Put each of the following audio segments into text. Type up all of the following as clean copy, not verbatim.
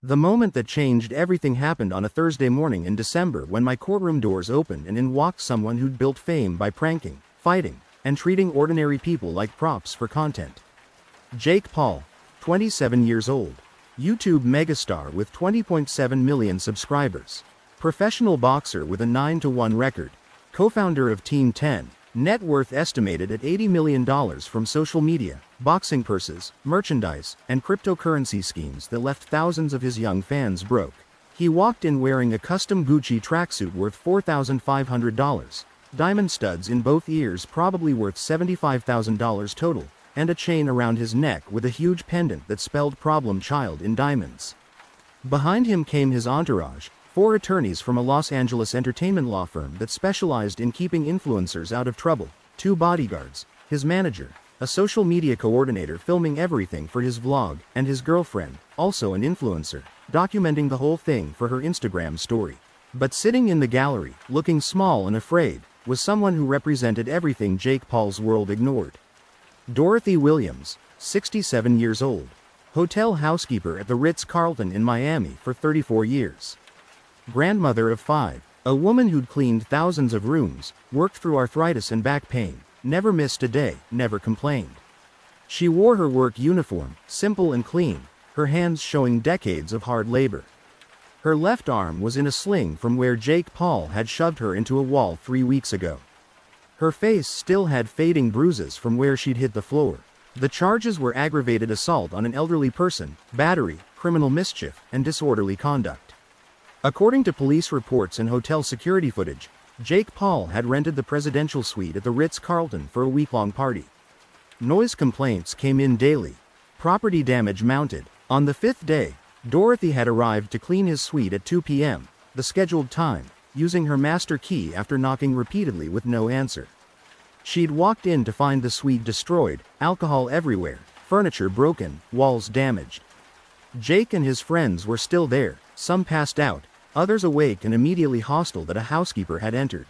The moment that changed everything happened on a Thursday morning in December when my courtroom doors opened and in walked someone who'd built fame by pranking, fighting, and treating ordinary people like props for content. Jake Paul, 27 years old. YouTube megastar with 20.7 million subscribers. Professional boxer with a 9-1 record. Co-founder of Team 10. Net worth estimated at $80 million from social media, boxing purses, merchandise, and cryptocurrency schemes that left thousands of his young fans broke. He walked in wearing a custom Gucci tracksuit worth $4,500, diamond studs in both ears probably worth $75,000 total, and a chain around his neck with a huge pendant that spelled problem child in diamonds. Behind him came his entourage, 4 attorneys from a Los Angeles entertainment law firm that specialized in keeping influencers out of trouble, 2 bodyguards, his manager, a social media coordinator filming everything for his vlog, and his girlfriend, also an influencer, documenting the whole thing for her Instagram story. But sitting in the gallery, looking small and afraid, was someone who represented everything Jake Paul's world ignored. Dorothy Williams, 67 years old. Hotel housekeeper at the Ritz-Carlton in Miami for 34 years. Grandmother of 5, a woman who'd cleaned thousands of rooms, worked through arthritis and back pain, never missed a day, never complained. She wore her work uniform, simple and clean, her hands showing decades of hard labor. Her left arm was in a sling from where Jake Paul had shoved her into a wall 3 weeks ago. Her face still had fading bruises from where she'd hit the floor. The charges were aggravated assault on an elderly person, battery, criminal mischief, and disorderly conduct. According to police reports and hotel security footage, Jake Paul had rented the presidential suite at the Ritz-Carlton for a week-long party. Noise complaints came in daily. Property damage mounted. On the 5th day, Dorothy had arrived to clean his suite at 2 p.m., the scheduled time, using her master key after knocking repeatedly with no answer. She'd walked in to find the suite destroyed, alcohol everywhere, furniture broken, walls damaged. Jake and his friends were still there, some passed out, others awake and immediately hostile that a housekeeper had entered.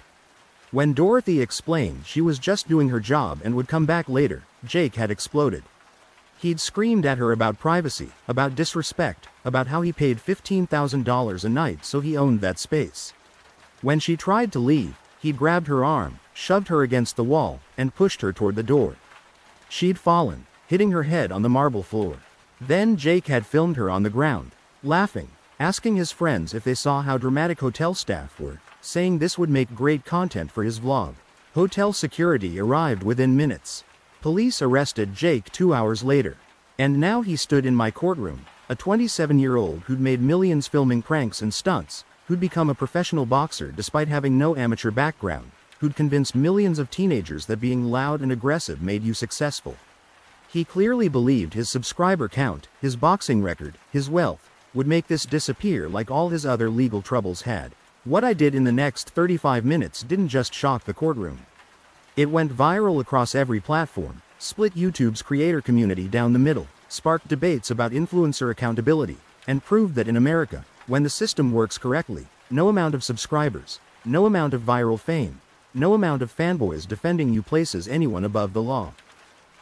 When Dorothy explained she was just doing her job and would come back later, Jake had exploded. He'd screamed at her about privacy, about disrespect, about how he paid $15,000 a night so he owned that space. When she tried to leave, he'd grabbed her arm, shoved her against the wall, and pushed her toward the door. She'd fallen, hitting her head on the marble floor. Then Jake had filmed her on the ground, laughing, asking his friends if they saw how dramatic hotel staff were, saying this would make great content for his vlog. Hotel security arrived within minutes. Police arrested Jake 2 hours later. And now he stood in my courtroom, a 27-year-old who'd made millions filming pranks and stunts, who'd become a professional boxer despite having no amateur background, who'd convinced millions of teenagers that being loud and aggressive made you successful. He clearly believed his subscriber count, his boxing record, his wealth, would make this disappear like all his other legal troubles had. What I did in the next 35 minutes didn't just shock the courtroom. It went viral across every platform, split YouTube's creator community down the middle, sparked debates about influencer accountability, and proved that in America, when the system works correctly, no amount of subscribers, no amount of viral fame, no amount of fanboys defending you places anyone above the law.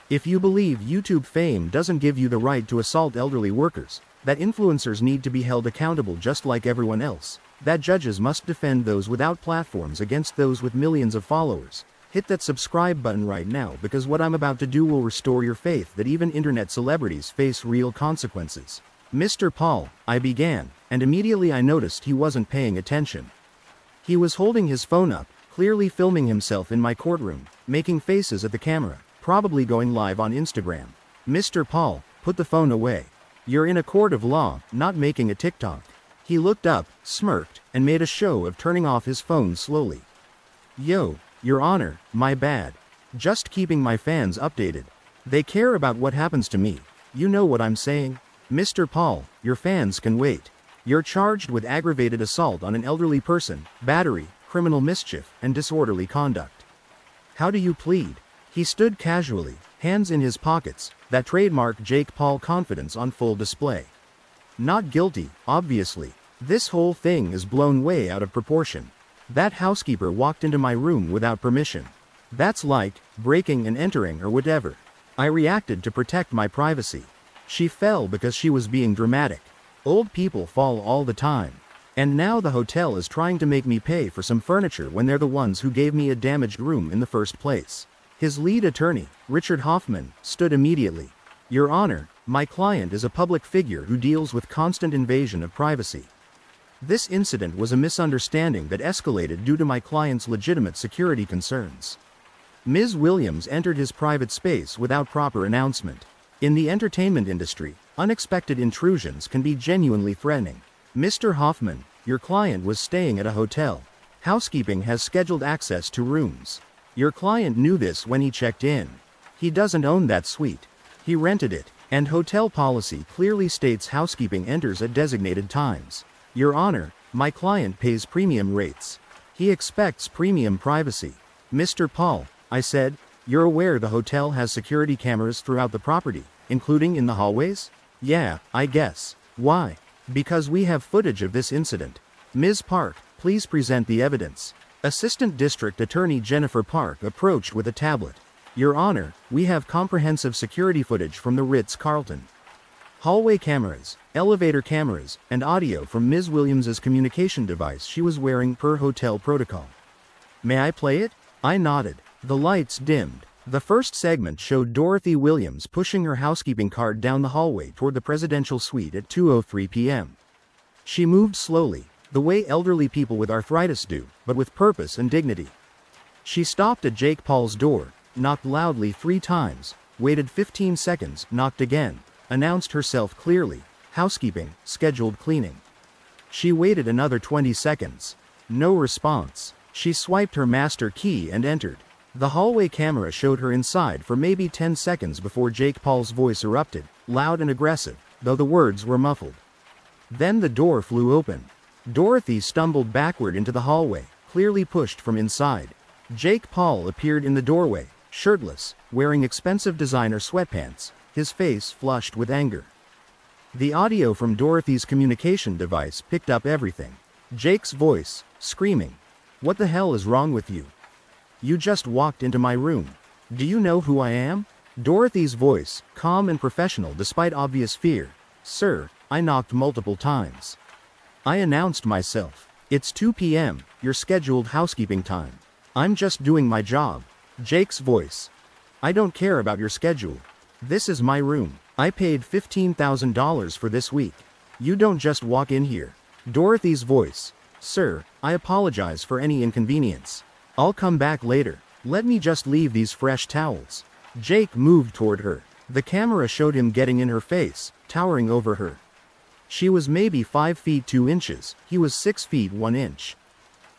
If you believe YouTube fame doesn't give you the right to assault elderly workers, that influencers need to be held accountable just like everyone else, that judges must defend those without platforms against those with millions of followers, hit that subscribe button right now because what I'm about to do will restore your faith that even internet celebrities face real consequences. Mr. Paul, I began, and immediately I noticed he wasn't paying attention. He was holding his phone up, clearly filming himself in my courtroom, making faces at the camera, probably going live on Instagram. Mr. Paul, put the phone away. You're in a court of law, not making a TikTok. He looked up, smirked, and made a show of turning off his phone slowly. Yo, Your Honor, my bad. Just keeping my fans updated. They care about what happens to me. You know what I'm saying? Mr. Paul, your fans can wait. You're charged with aggravated assault on an elderly person, battery, criminal mischief, and disorderly conduct. How do you plead? He stood casually, hands in his pockets, that trademark Jake Paul confidence on full display. Not guilty, obviously. This whole thing is blown way out of proportion. That housekeeper walked into my room without permission. That's like breaking and entering or whatever. I reacted to protect my privacy. She fell because she was being dramatic. Old people fall all the time. And now the hotel is trying to make me pay for some furniture when they're the ones who gave me a damaged room in the first place. His lead attorney, Richard Hoffman, stood immediately. Your Honor, my client is a public figure who deals with constant invasion of privacy. This incident was a misunderstanding that escalated due to my client's legitimate security concerns. Ms. Williams entered his private space without proper announcement. In the entertainment industry, unexpected intrusions can be genuinely threatening. Mr. Hoffman, your client was staying at a hotel. Housekeeping has scheduled access to rooms. Your client knew this when he checked in. He doesn't own that suite. He rented it, and hotel policy clearly states housekeeping enters at designated times. Your Honor, my client pays premium rates. He expects premium privacy. Mr. Paul, I said, you're aware the hotel has security cameras throughout the property, including in the hallways? Yeah, I guess. Why? Because we have footage of this incident. Ms. Park, please present the evidence. Assistant District Attorney Jennifer Park approached with a tablet. Your Honor, we have comprehensive security footage from the Ritz-Carlton. Hallway cameras, elevator cameras, and audio from Ms. Williams's communication device she was wearing per hotel protocol. May I play it? I nodded. The lights dimmed. The first segment showed Dorothy Williams pushing her housekeeping cart down the hallway toward the presidential suite at 2:03 p.m. She moved slowly, the way elderly people with arthritis do, but with purpose and dignity. She stopped at Jake Paul's door, knocked loudly 3 times, waited 15 seconds, knocked again, announced herself clearly, housekeeping, scheduled cleaning. She waited another 20 seconds. No response. She swiped her master key and entered. The hallway camera showed her inside for maybe 10 seconds before Jake Paul's voice erupted, loud and aggressive, though the words were muffled. Then the door flew open. Dorothy stumbled backward into the hallway, clearly pushed from inside. Jake Paul appeared in the doorway, shirtless, wearing expensive designer sweatpants, his face flushed with anger. The audio from Dorothy's communication device picked up everything. Jake's voice, screaming, "What the hell is wrong with you? You just walked into my room. Do you know who I am?" Dorothy's voice, calm and professional despite obvious fear. "Sir, I knocked multiple times. I announced myself. It's 2 p.m., your scheduled housekeeping time. I'm just doing my job." Jake's voice. "I don't care about your schedule. This is my room. I paid $15,000 for this week. You don't just walk in here." Dorothy's voice. "Sir, I apologize for any inconvenience. I'll come back later. Let me just leave these fresh towels." Jake moved toward her. The camera showed him getting in her face, towering over her. She was maybe 5 feet 2 inches, he was 6 feet 1 inch.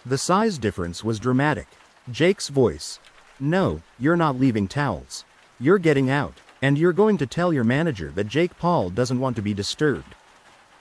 The size difference was dramatic. Jake's voice. "No, you're not leaving towels. You're getting out, and you're going to tell your manager that Jake Paul doesn't want to be disturbed.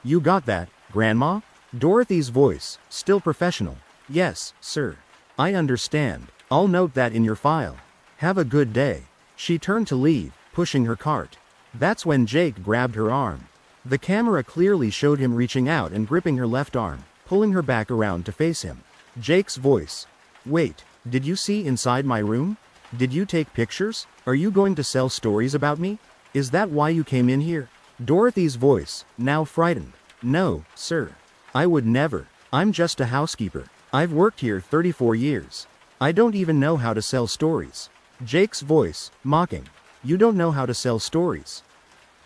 You got that, Grandma?" Dorothy's voice, still professional. "Yes, sir. I understand. I'll note that in your file. Have a good day." She turned to leave, pushing her cart. That's when Jake grabbed her arm. The camera clearly showed him reaching out and gripping her left arm, pulling her back around to face him. Jake's voice. "Wait, did you see inside my room? Did you take pictures? Are you going to sell stories about me? Is that why you came in here?" Dorothy's voice, now frightened. "No, sir. I would never. I'm just a housekeeper. I've worked here 34 years. I don't even know how to sell stories." Jake's voice, mocking. "You don't know how to sell stories.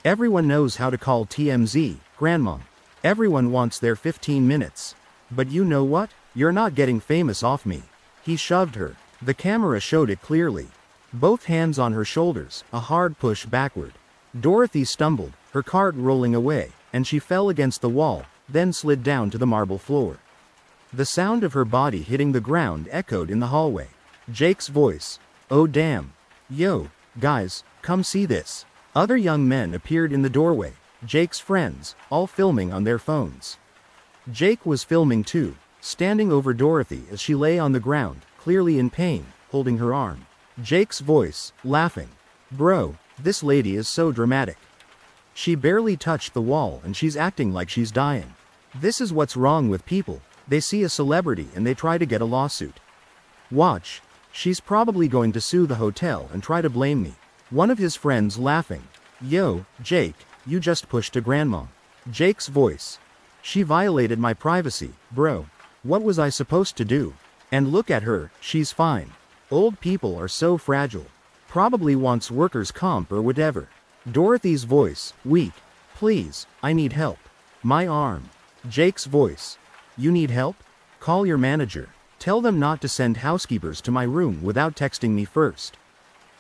Everyone knows how to call TMZ, Grandma. Everyone wants their 15 minutes. But you know what? You're not getting famous off me." He shoved her. The camera showed it clearly. Both hands on her shoulders, a hard push backward. Dorothy stumbled, her cart rolling away, and she fell against the wall, then slid down to the marble floor. The sound of her body hitting the ground echoed in the hallway. Jake's voice. "Oh damn. Yo, guys, come see this." Other young men appeared in the doorway, Jake's friends, all filming on their phones. Jake was filming too, standing over Dorothy as she lay on the ground, clearly in pain, holding her arm. Jake's voice, laughing. "Bro, this lady is so dramatic. She barely touched the wall and she's acting like she's dying. This is what's wrong with people. They see a celebrity and they try to get a lawsuit. Watch. She's probably going to sue the hotel and try to blame me." One of his friends laughing. "Yo, Jake, you just pushed a grandma. Jake's voice. She violated my privacy, bro. What was I supposed to do? And look at her, she's fine. Old people are so fragile. Probably wants workers' comp or whatever. Dorothy's voice, weak. Please, I need help. My arm. Jake's voice. You need help? Call your manager. Tell them not to send housekeepers to my room without texting me first.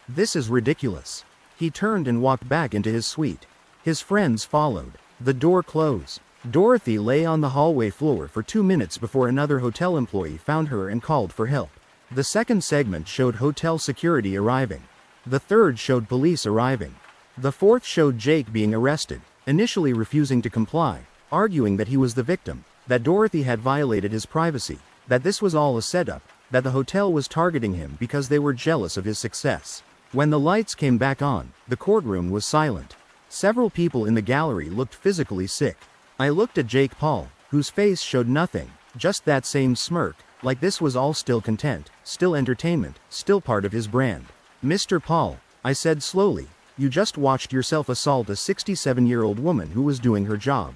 This is ridiculous. He turned and walked back into his suite. His friends followed. The door closed. Dorothy lay on the hallway floor for 2 minutes before another hotel employee found her and called for help. The second segment showed hotel security arriving. The third showed police arriving. The fourth showed Jake being arrested, initially refusing to comply, arguing that he was the victim, that Dorothy had violated his privacy, that this was all a setup, that the hotel was targeting him because they were jealous of his success. When the lights came back on, the courtroom was silent. Several people in the gallery looked physically sick. I looked at Jake Paul, whose face showed nothing, just that same smirk, like this was all still content, still entertainment, still part of his brand. Mr. Paul, I said slowly, you just watched yourself assault a 67-year-old woman who was doing her job.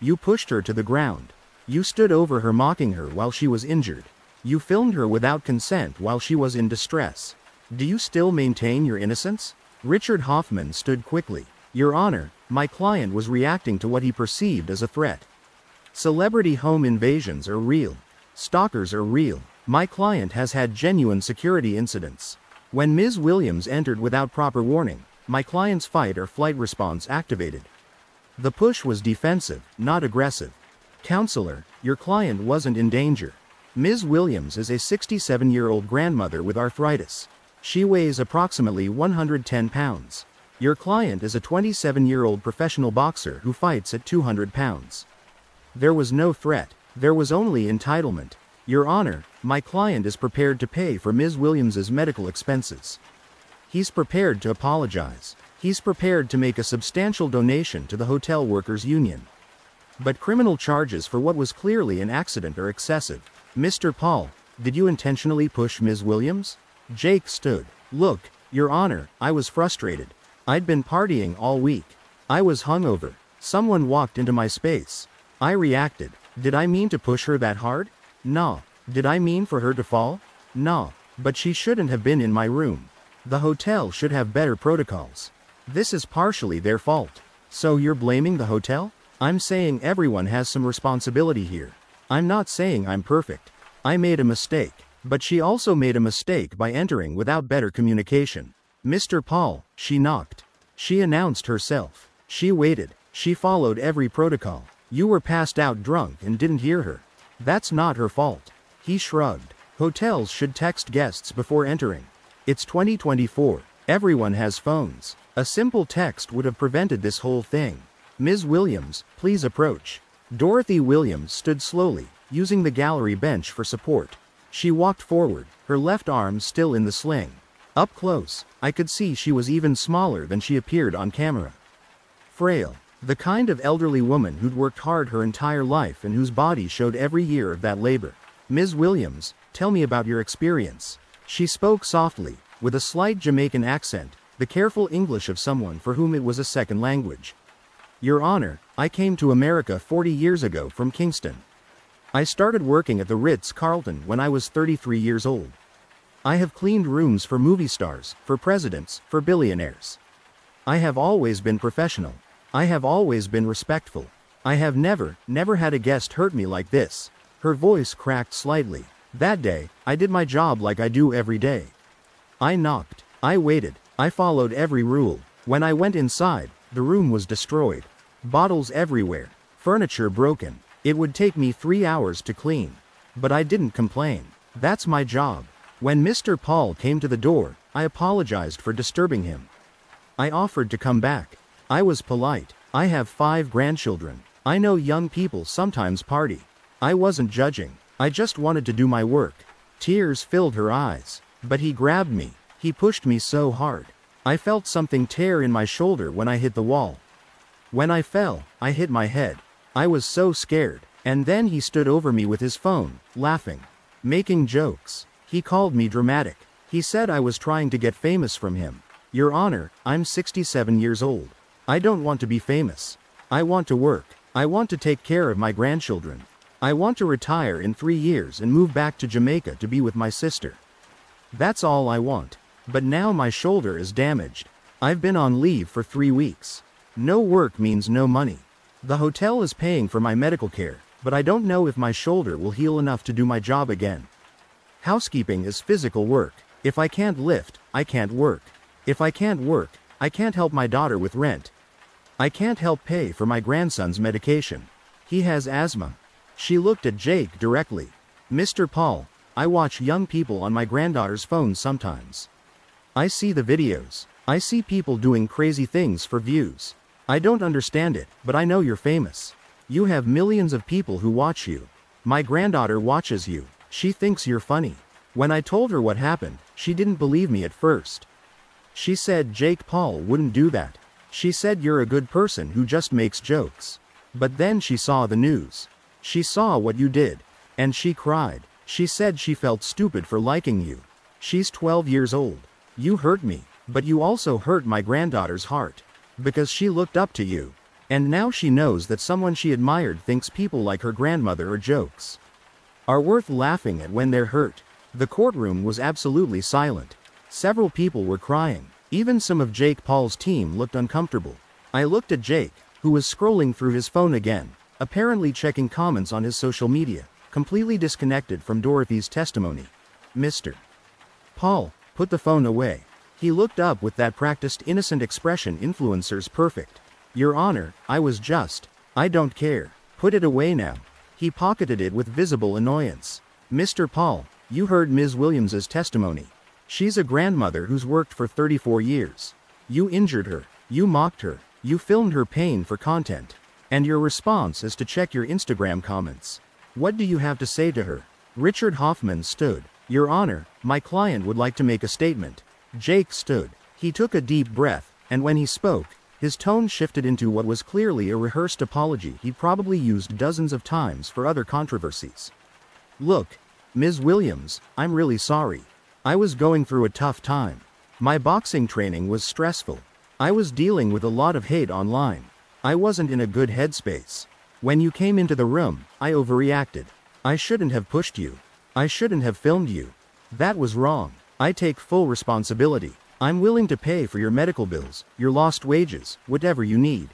You pushed her to the ground. You stood over her mocking her while she was injured. You filmed her without consent while she was in distress. Do you still maintain your innocence? Richard Hoffman stood quickly. Your Honor, my client was reacting to what he perceived as a threat. Celebrity home invasions are real. Stalkers are real. My client has had genuine security incidents. When Ms. Williams entered without proper warning, my client's fight or flight response activated. The push was defensive, not aggressive. Counselor, your client wasn't in danger. Ms. Williams is a 67-year-old grandmother with arthritis. She weighs approximately 110 pounds. Your client is a 27-year-old professional boxer who fights at 200 pounds. There was no threat. There was only entitlement. Your Honor, my client is prepared to pay for Ms. Williams's medical expenses. He's prepared to apologize. He's prepared to make a substantial donation to the Hotel Workers Union. But criminal charges for what was clearly an accident are excessive. Mr. Paul, did you intentionally push Ms. Williams? Jake stood. Look, Your Honor, I was frustrated. I'd been partying all week. I was hungover. Someone walked into my space. I reacted. Did I mean to push her that hard? No. Did I mean for her to fall? No. But she shouldn't have been in my room. The hotel should have better protocols. This is partially their fault. So you're blaming the hotel? I'm saying everyone has some responsibility here. I'm not saying I'm perfect. I made a mistake. But she also made a mistake by entering without better communication. Mr. Paul, she knocked. She announced herself. She waited. She followed every protocol. You were passed out drunk and didn't hear her. That's not her fault. He shrugged. Hotels should text guests before entering. It's 2024. Everyone has phones. A simple text would have prevented this whole thing. Ms. Williams, please approach. Dorothy Williams stood slowly, using the gallery bench for support. She walked forward, her left arm still in the sling. Up close, I could see she was even smaller than she appeared on camera. Frail. The kind of elderly woman who'd worked hard her entire life and whose body showed every year of that labor. Ms. Williams, tell me about your experience. She spoke softly, with a slight Jamaican accent, the careful English of someone for whom it was a second language. Your Honor, I came to America 40 years ago from Kingston. I started working at the Ritz-Carlton when I was 33 years old. I have cleaned rooms for movie stars, for presidents, for billionaires. I have always been professional. I have always been respectful. I have never had a guest hurt me like this. Her voice cracked slightly. That day, I did my job like I do every day. I knocked. I waited. I followed every rule. When I went inside, the room was destroyed. Bottles everywhere. Furniture broken. It would take me 3 hours to clean. But I didn't complain. That's my job. When Mr. Paul came to the door, I apologized for disturbing him. I offered to come back. I was polite. I have 5 grandchildren. I know young people sometimes party. I wasn't judging. I just wanted to do my work. Tears filled her eyes. But he grabbed me. He pushed me so hard. I felt something tear in my shoulder when I hit the wall. When I fell, I hit my head. I was so scared. And then he stood over me with his phone, laughing. Making jokes. He called me dramatic. He said I was trying to get famous from him. Your Honor, I'm 67 years old. I don't want to be famous. I want to work. I want to take care of my grandchildren. I want to retire in 3 years and move back to Jamaica to be with my sister. That's all I want. But now my shoulder is damaged. I've been on leave for 3 weeks. No work means no money. The hotel is paying for my medical care, but I don't know if my shoulder will heal enough to do my job again. Housekeeping is physical work. If I can't lift, I can't work. If I can't work, I can't help my daughter with rent. I can't help pay for my grandson's medication. He has asthma. She looked at Jake directly. Mr. Paul, I watch young people on my granddaughter's phone sometimes. I see the videos. I see people doing crazy things for views. I don't understand it, but I know you're famous. You have millions of people who watch you. My granddaughter watches you. She thinks you're funny. When I told her what happened, she didn't believe me at first. She said Jake Paul wouldn't do that. She said you're a good person who just makes jokes. But then she saw the news. She saw what you did. And she cried. She said she felt stupid for liking you. She's 12 years old. You hurt me, but you also hurt my granddaughter's heart. Because she looked up to you. And now she knows that someone she admired thinks people like her grandmother are jokes. Are worth laughing at when they're hurt. The courtroom was absolutely silent. Several people were crying. Even some of Jake Paul's team looked uncomfortable. I looked at Jake, who was scrolling through his phone again, apparently checking comments on his social media, completely disconnected from Dorothy's testimony. Mr. Paul, put the phone away. He looked up with that practiced innocent expression influencers perfect. Your Honor, I don't care. Put it away now. He pocketed it with visible annoyance. Mr. Paul, you heard Ms. Williams's testimony. She's a grandmother who's worked for 34 years. You injured her. You mocked her. You filmed her pain for content. And your response is to check your Instagram comments. What do you have to say to her? Richard Hoffman stood. Your Honor, my client would like to make a statement. Jake stood. He took a deep breath, and when he spoke, his tone shifted into what was clearly a rehearsed apology he'd probably used dozens of times for other controversies. Look, Ms. Williams, I'm really sorry. I was going through a tough time. My boxing training was stressful. I was dealing with a lot of hate online. I wasn't in a good headspace. When you came into the room, I overreacted. I shouldn't have pushed you. I shouldn't have filmed you. That was wrong. I take full responsibility. I'm willing to pay for your medical bills, your lost wages, whatever you need.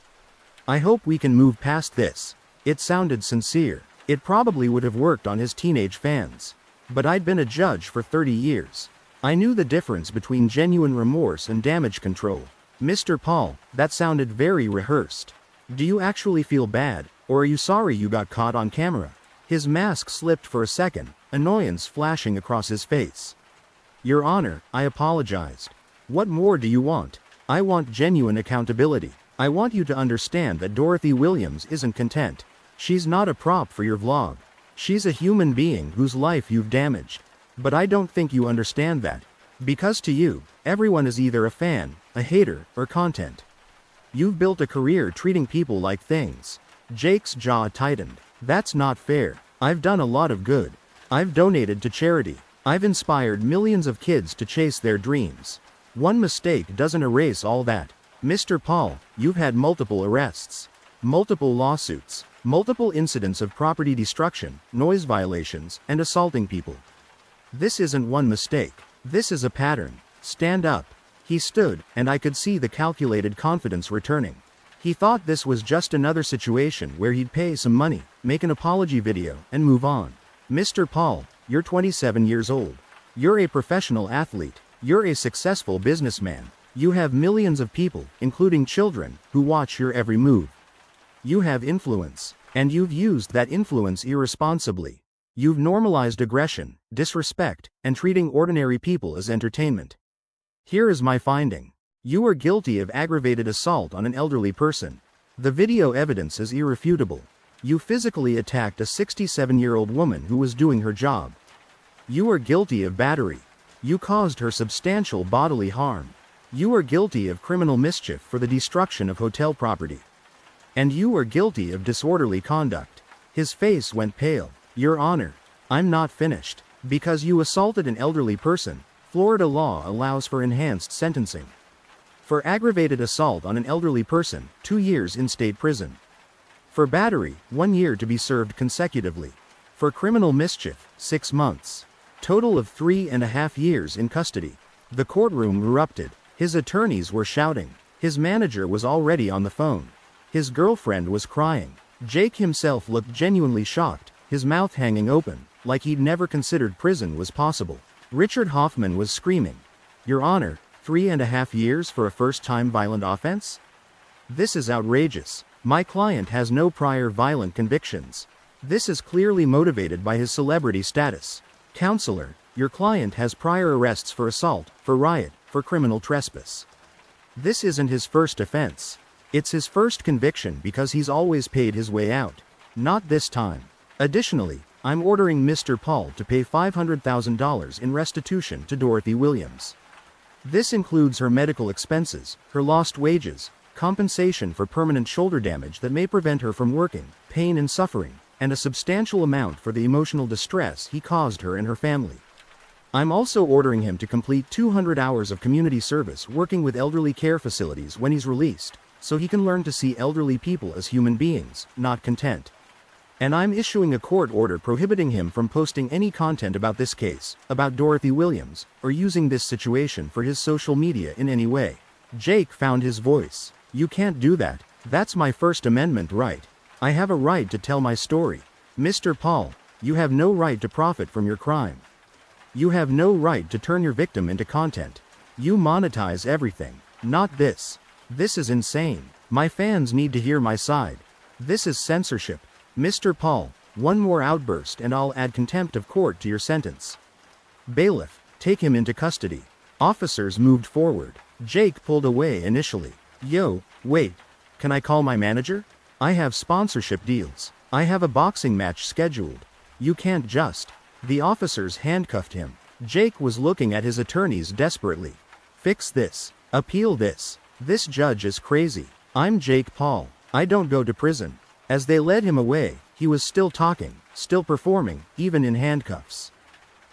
I hope we can move past this. It sounded sincere. It probably would have worked on his teenage fans. But I'd been a judge for 30 years. I knew the difference between genuine remorse and damage control. Mr. Paul, that sounded very rehearsed. Do you actually feel bad, or are you sorry you got caught on camera? His mask slipped for a second, annoyance flashing across his face. Your Honor, I apologized. What more do you want? I want genuine accountability. I want you to understand that Dorothy Williams isn't content. She's not a prop for your vlog. She's a human being whose life you've damaged. But I don't think you understand that. Because to you, everyone is either a fan, a hater, or content. You've built a career treating people like things. Jake's jaw tightened. That's not fair. I've done a lot of good. I've donated to charity. I've inspired millions of kids to chase their dreams. One mistake doesn't erase all that. Mr. Paul, you've had multiple arrests, multiple lawsuits, multiple incidents of property destruction, noise violations, and assaulting people. This isn't one mistake. This is a pattern. Stand up. He stood, and I could see the calculated confidence returning. He thought this was just another situation where he'd pay some money, make an apology video, and move on. Mr. Paul, you're 27 years old. You're a professional athlete. You're a successful businessman. You have millions of people, including children, who watch your every move. You have influence, and you've used that influence irresponsibly. You've normalized aggression, disrespect, and treating ordinary people as entertainment. Here is my finding. You are guilty of aggravated assault on an elderly person. The video evidence is irrefutable. You physically attacked a 67-year-old woman who was doing her job. You are guilty of battery. You caused her substantial bodily harm. You are guilty of criminal mischief for the destruction of hotel property. And you are guilty of disorderly conduct. His face went pale. Your Honor, I'm not finished. Because you assaulted an elderly person, Florida law allows for enhanced sentencing. For aggravated assault on an elderly person, 2 years in state prison. For battery, 1 year to be served consecutively. For criminal mischief, 6 months. Total of 3.5 years in custody. The courtroom erupted. His attorneys were shouting. His manager was already on the phone. His girlfriend was crying. Jake himself looked genuinely shocked, his mouth hanging open, like he'd never considered prison was possible. Richard Hoffman was screaming, "Your Honor, 3.5 years for a first-time violent offense? This is outrageous. My client has no prior violent convictions. This is clearly motivated by his celebrity status. Counselor, your client has prior arrests for assault, for riot, for criminal trespass. This isn't his first offense. It's his first conviction because he's always paid his way out. Not this time. Additionally, I'm ordering Mr. Paul to pay $500,000 in restitution to Dorothy Williams. This includes her medical expenses, her lost wages, compensation for permanent shoulder damage that may prevent her from working, pain and suffering, and a substantial amount for the emotional distress he caused her and her family. I'm also ordering him to complete 200 hours of community service working with elderly care facilities when he's released, so he can learn to see elderly people as human beings, not content. And I'm issuing a court order prohibiting him from posting any content about this case, about Dorothy Williams, or using this situation for his social media in any way." Jake found his voice. "You can't do that. That's my First Amendment right. I have a right to tell my story. Mr. Paul, you have no right to profit from your crime. You have no right to turn your victim into content. You monetize everything. Not this. This is insane. My fans need to hear my side. This is censorship. Mr. Paul, one more outburst and I'll add contempt of court to your sentence. Bailiff, take him into custody." Officers moved forward. Jake pulled away initially. "Yo, wait. Can I call my manager? I have sponsorship deals. I have a boxing match scheduled. You can't just." The officers handcuffed him. Jake was looking at his attorneys desperately. "Fix this. Appeal this. This judge is crazy. I'm Jake Paul. I don't go to prison." As they led him away, he was still talking, still performing, even in handcuffs.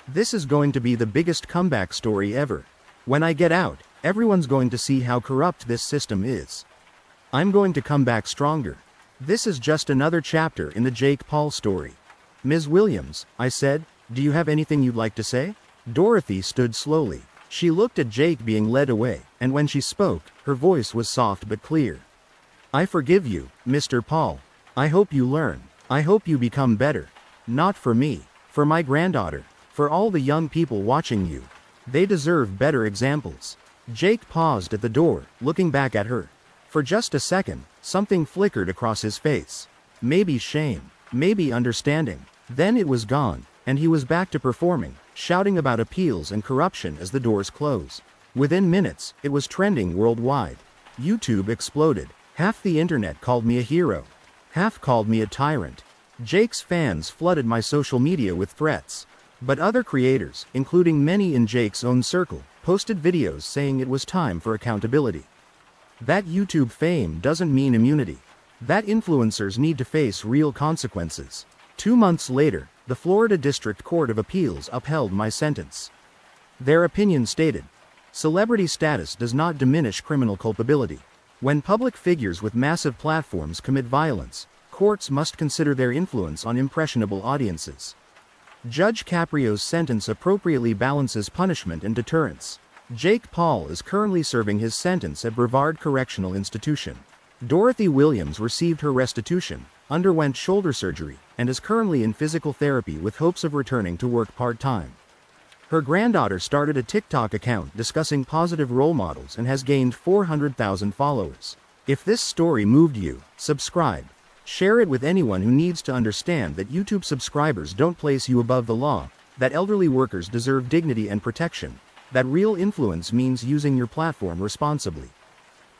"This is going to be the biggest comeback story ever. When I get out, everyone's going to see how corrupt this system is. I'm going to come back stronger. This is just another chapter in the Jake Paul story." "Ms. Williams," I said, "do you have anything you'd like to say?" Dorothy stood slowly. She looked at Jake being led away, and when she spoke, her voice was soft but clear. "I forgive you, Mr. Paul. I hope you learn. I hope you become better. Not for me, for my granddaughter, for all the young people watching you. They deserve better examples." Jake paused at the door, looking back at her. For just a second, something flickered across his face. Maybe shame, maybe understanding. Then it was gone, and he was back to performing, shouting about appeals and corruption as the doors closed. Within minutes, it was trending worldwide. YouTube exploded. Half the internet called me a hero. Half called me a tyrant. Jake's fans flooded my social media with threats. But other creators, including many in Jake's own circle, posted videos saying it was time for accountability. That YouTube fame doesn't mean immunity. That influencers need to face real consequences. 2 months later, the Florida District Court of Appeals upheld my sentence. Their opinion stated, "Celebrity status does not diminish criminal culpability. When public figures with massive platforms commit violence, courts must consider their influence on impressionable audiences." Judge Caprio's sentence appropriately balances punishment and deterrence. Jake Paul is currently serving his sentence at Brevard Correctional Institution. Dorothy Williams received her restitution, underwent shoulder surgery, and is currently in physical therapy with hopes of returning to work part-time. Her granddaughter started a TikTok account discussing positive role models and has gained 400,000 followers. If this story moved you, subscribe. Share it with anyone who needs to understand that YouTube subscribers don't place you above the law, that elderly workers deserve dignity and protection, that real influence means using your platform responsibly.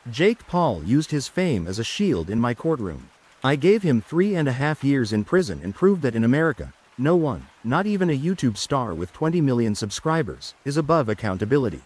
Jake Paul used his fame as a shield in my courtroom. I gave him 3.5 years in prison and proved that in America, no one, not even a YouTube star with 20 million subscribers, is above accountability.